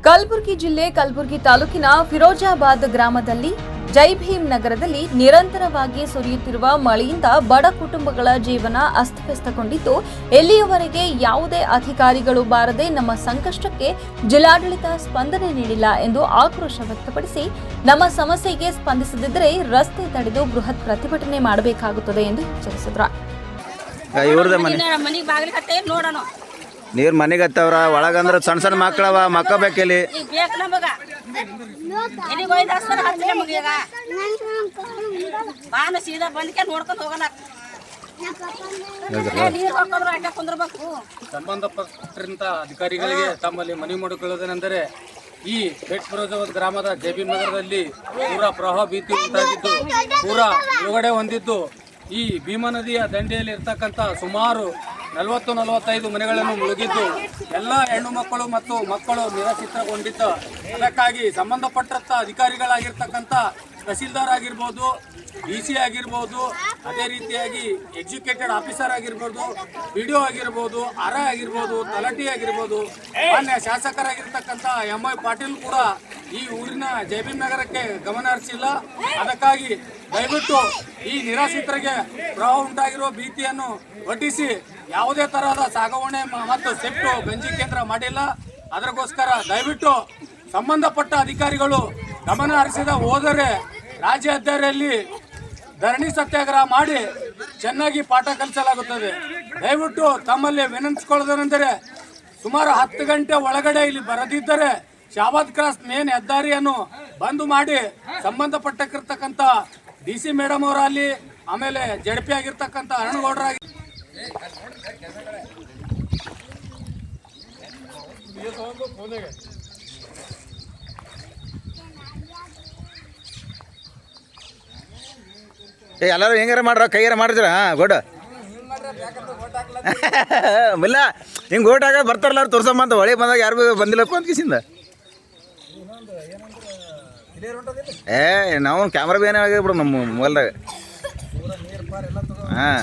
ಕಲಬುರಗಿ ಜಿಲ್ಲೆ ಕಲಬುರಗಿ ತಾಲೂಕಿನ ಫಿರೋಜಾಬಾದ್ ಗ್ರಾಮದಲ್ಲಿ ಜೈ ಭೀಮ್ ನಗರದಲ್ಲಿ ನಿರಂತರವಾಗಿ ಸುರಿಯುತ್ತಿರುವ ಮಳೆಯಿಂದ ಬಡ ಕುಟುಂಬಗಳ ಜೀವನ ಅಸ್ತವ್ಯಸ್ತಗೊಂಡಿದ್ದು, ಎಲ್ಲಿಯವರೆಗೆ ಯಾವುದೇ ಅಧಿಕಾರಿಗಳು ಬಾರದೆ ನಮ್ಮ ಸಂಕಷ್ಟಕ್ಕೆ ಜಿಲ್ಲಾಡಳಿತ ಸ್ಪಂದನೆ ನೀಡಿಲ್ಲ ಎಂದು ಆಕ್ರೋಶ ವ್ಯಕ್ತಪಡಿಸಿ, ನಮ್ಮ ಸಮಸ್ಯೆಗೆ ಸ್ಪಂದಿಸದಿದ್ದರೆ ರಸ್ತೆ ತಡೆದು ಬೃಹತ್ ಪ್ರತಿಭಟನೆ ಮಾಡಬೇಕಾಗುತ್ತದೆ ಎಂದು ಎಚ್ಚರಿಸಿದರು. ನೀರು ಮನೆಗೆ ಹತ್ತವ್ರ ಒಳಗಂದ್ರೆ ಸಣ್ಣ ಸಣ್ಣ ಮಕ್ಕಳವ ಮಕ್ಕಬೇಕಿಲ್ಲಿ ಸಂಬಂಧಪಟ್ಟಂತ ಅಧಿಕಾರಿಗಳಿಗೆ ತಮ್ಮಲ್ಲಿ ಮನವಿ ಮಾಡಿಕೊಳ್ಳುವುದೇನೆಂದರೆ ಈ ಫಿರೋಜಾಬಾದ್ ಗ್ರಾಮದ ಜೈಭೀಮ್ ನಗರದಲ್ಲಿ ಪೂರಾ ಪ್ರವಾಹ ಭೀತಿ ಉಂಟಾಗಿದ್ದು ಪೂರಾ ಮುಳುಗಡೆ ಹೊಂದಿದ್ದು ಈ ಭೀಮಾ ನದಿಯ ದಂಡೆಯಲ್ಲಿ ಇರ್ತಕ್ಕಂಥ ಸುಮಾರು 40-45 ಮನೆಗಳನ್ನು ಮುಳುಗಿದ್ದು ಎಲ್ಲ ಹೆಣ್ಣು ಮಕ್ಕಳು ಮತ್ತು ಮಕ್ಕಳು ನಿರಾಶ್ರಿತಗೊಂಡಿದ್ದು, ಅದಕ್ಕಾಗಿ ಸಂಬಂಧಪಟ್ಟಂತ ಅಧಿಕಾರಿಗಳಾಗಿರ್ತಕ್ಕಂಥ ತಹಸೀಲ್ದಾರ್ ಆಗಿರ್ಬೋದು, DC ಆಗಿರ್ಬೋದು, ಅದೇ ರೀತಿಯಾಗಿ ಎಕ್ಸಿಕ್ಯೂಟಿವ್ ಆಫೀಸರ್ ಆಗಿರ್ಬೋದು, PDO ಆಗಿರ್ಬೋದು, RI ಆಗಿರ್ಬೋದು, ತಲಾಟಿ ಆಗಿರ್ಬೋದು, ಮಾನ್ಯ ಶಾಸಕರಾಗಿರ್ತಕ್ಕಂಥ MI ಪಾಟೀಲ್ ಕೂಡ ಈ ಊರಿನ ಜೈಭೀಮ್ ನಗರಕ್ಕೆ ಗಮನ ಹರಿಸಿಲ್ಲ. ಅದಕ್ಕಾಗಿ ದಯವಿಟ್ಟು ಈ ನಿರಾಶ್ರಿತರಿಗೆ ಪ್ರವಾಹ ಉಂಟಾಗಿರುವ ಭೀತಿಯನ್ನು ಒಡ್ಡಿಸಿ ಯಾವುದೇ ತರಹದ ಸಾಗಣೆ ಮತ್ತು ಶಿಫ್ಟ್ ಗಂಜಿ ಕೇಂದ್ರ ಮಾಡಿಲ್ಲ. ಅದಕ್ಕೋಸ್ಕರ ದಯವಿಟ್ಟು ಸಂಬಂಧಪಟ್ಟ ಅಧಿಕಾರಿಗಳು ಗಮನ ಹರಿಸಿದ ಹೋದರೆ ರಾಜ್ಯ ಹೆದ್ದಾರಿಯಲ್ಲಿ ಧರಣಿ ಸತ್ಯಾಗ್ರಹ ಮಾಡಿ ಚೆನ್ನಾಗಿ ಪಾಠ ಕಲಿಸಲಾಗುತ್ತದೆ. ದಯವಿಟ್ಟು ತಮ್ಮಲ್ಲಿ ವಿನಂತಿಸಿಕೊಳ್ಳೋದೇನೆಂದರೆ ಸುಮಾರು 10 ಗಂಟೆ ಒಳಗಡೆ ಇಲ್ಲಿ ಬರದಿದ್ದರೆ ಶಾಬಾದ್ ಕ್ರಾಸ್ ಮೇನ್ ಹೆದ್ದಾರಿಯನ್ನು ಬಂದ್ ಮಾಡಿ ಸಂಬಂಧಪಟ್ಟಿರ್ತಕ್ಕಂಥ DC ಮೇಡಮ್ ಅವರಲ್ಲಿ, ಆಮೇಲೆ JDP ಆಗಿರ್ತಕ್ಕಂಥ ಅರುಣಗೌಡರಾಗಿ ಎಲ್ಲರೂ ಹೆಂಗಾರ ಮಾಡ್ರ ಕೈಯಾರ ಮಾಡಿದ್ರ ಗೋಡ ಇಲ್ಲ ಹಿಂಗೆ ಓಟ್ ಆಗ ಬರ್ತಾರಲ್ಲ ಅವ್ರು ತೋರ್ಸಮ್ಮ ಅಂತ ಹೊಳೆ ಬಂದಾಗ ಯಾರು ಬಂದಿಲ್ಲಪ್ಪ ಅಂತ ಕಿಸಿಂದ ನಾವು ಕ್ಯಾಮ್ರಾ ಬೇನೆ ಆಗಿಬಿಡು ನಮ್ಮ ಮೊಬೈಲ್ದಾಗ. ಹಾಂ